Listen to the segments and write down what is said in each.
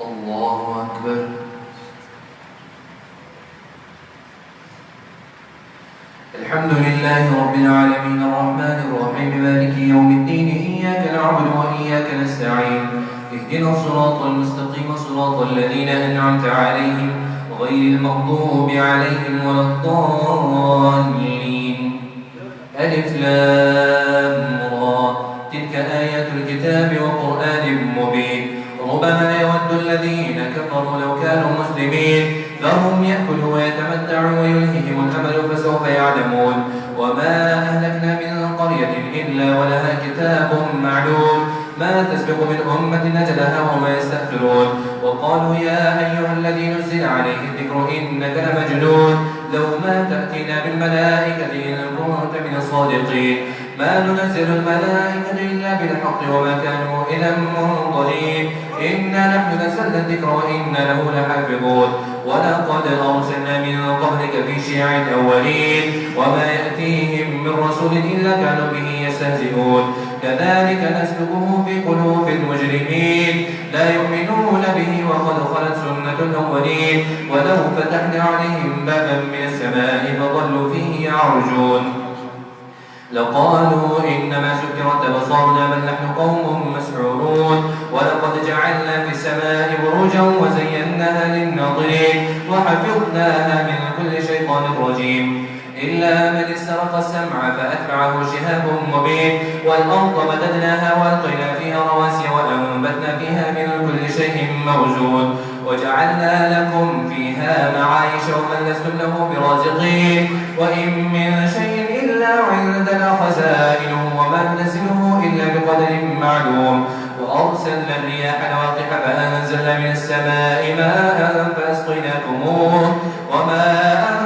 الله أكبر. الحمد لله رب العالمين الرحمن الرحيم مالك يوم الدين إياك نعبد وإياك نستعين اهدنا الصراط المستقيم صراط الذين أنعمت عليهم غير المغضوب عليهم ولا الضالين. ألف لام را تلك آيات الكتاب وقرآن مبين ربما يود الذين كفروا لو كانوا مسلمين ذرهم يأكلوا ويتمتعوا ويلههم الأمل فسوف يعلمون. وما أهلكنا من قرية إلا ولها كتاب معلوم ما تسبق من أمة أجلها وما يستأخرون. وقالوا يا أيها الذي نزل عليه الذكر إنك لمجنون لو ما تأتينا بالملائكة إن كنت من الصادقين ما ننزل الملائكة إلا بالحق وما كانوا إذا منظرين إنا نحن نزلنا الذكر وإنا له لحافظون. ولقد أرسلنا من قبلك في شيع الأولين وما يأتيهم من رسول إلا كانوا به يستهزئون كذلك نسلكه في قلوب المجرمين لا يؤمنون به وقد خلت سنة الأولين ولو فتحنا عليهم بابا من السماء فظلوا فيه يعرجون لقالوا إنما سكرت أبصارنا بل نحن قوم مسحورون. ولقد جعلنا في السماء بروجا وزيناها للناظرين وحفظناها من كل شيطان رجيم إلا من استرق السمع فأتبعه شهاب مبين. والأرض مددناها وألقينا فيها رواسي وأنبتنا فيها من كل شيء موزون وجعلنا لكم فيها معايش ومن لستم له برازقين وإن من شيء إلا عندنا خزائنه وما ننزله إلا بقدر معلوم. وأرسلنا الرياح لواقح فأنزلنا من السماء ماء فأسقيناكموه وما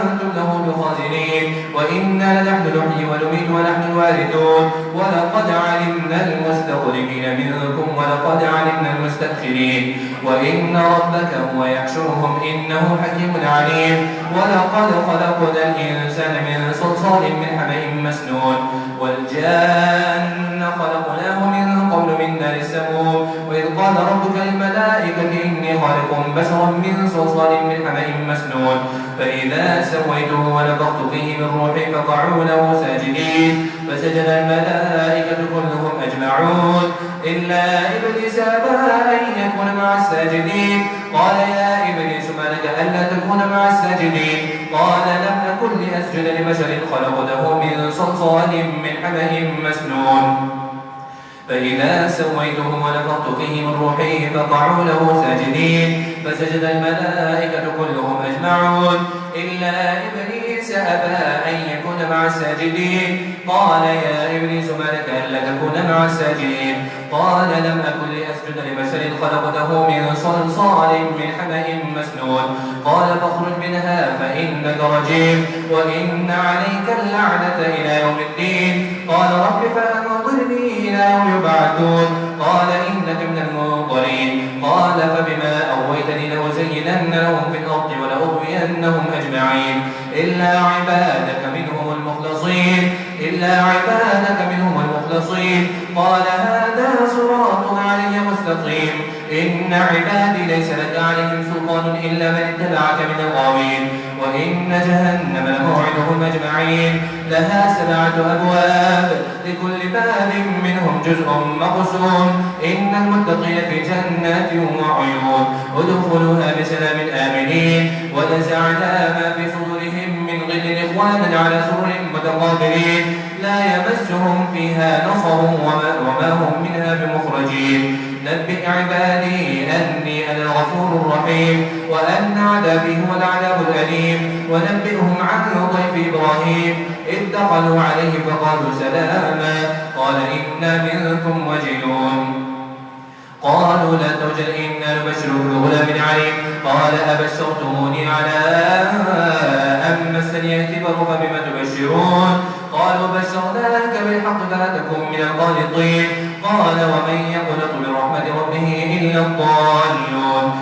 أنتم له بخازنين وإنا لنحن نحيي ونميت ونحن الوارثون. ولقد علمنا المستقدمين منكم ولقد علمنا المستأخرين وإن ربك هو يحشرهم إنه حكيم عليم. ولقد خلقنا الإنسان من صلصال من حمإ مسنون والجان خلقناه من قبل من نار السموم. وإذ قال ربك للملائكة إني خالق بشرا من صلصال من حمإ مسنون فإذا سويته ونفخت فيه من روحي فقعوا له ساجدين فسجد الملائكة كلهم أجمعون إلا إبليس أبى أن يكون مع الساجدين قال يا إبليس ما لك ألا تكون مع الساجدين قال لم أكن لأسجد لبشر خلقته من صلصال من حمإ مسنون فإذا سويته ونفخت فيه من روحي فقعوا له ساجدين فسجد الملائكة كلهم أجمعون إلا إبليس أبى أن يكون مع الساجدين قال يا إبليس ما لك ألا تكون مع الساجدين قال لم أكن لأسجد لبشر خلقته من صلصال من حمإ مسنون قال فاخرج منها فإنك رجيم وإن عليك اللعنة إلى يوم الدين قال رب فأنظرني إلى يوم يبعثون قال إنك من المنظرين قال فبما أغويتني لأزينن لهم في الأرض ولأغوينهم أجمعين إلا عبادك منهم المخلصين قال هذا صراط علي مستقيم إن عبادي ليس لك عليهم سلطان إلا من اتبعك من الغاوين وإن جهنم لموعدهم أجمعين لها 7 أبواب لكل باب منهم جزء مقسوم إن المتقين في جنات وعيون ادخلوها بسلام آمنين ونزعنا ما في صدورهم من غل إخوانا على سرر متقابلين لا يمسهم فيها نصب وما هم منها بمخرجين نبئ عبادي أني أنا الغفور الرحيم وأن عذابي هو العذاب الأليم ونبئهم عن ضيف إبراهيم إذ دخلوا عليه فقالوا سلاما قال إنا منكم وجلون قالوا لا توجل إنا نبشرك بغلام عليم قال أبشرتموني على أن مسني الكبر فبم تبشرون قالوا بشرناك بالحق فلا تكن من القانطين قال ومن يقنط من رحمة ربه إلا الضالون.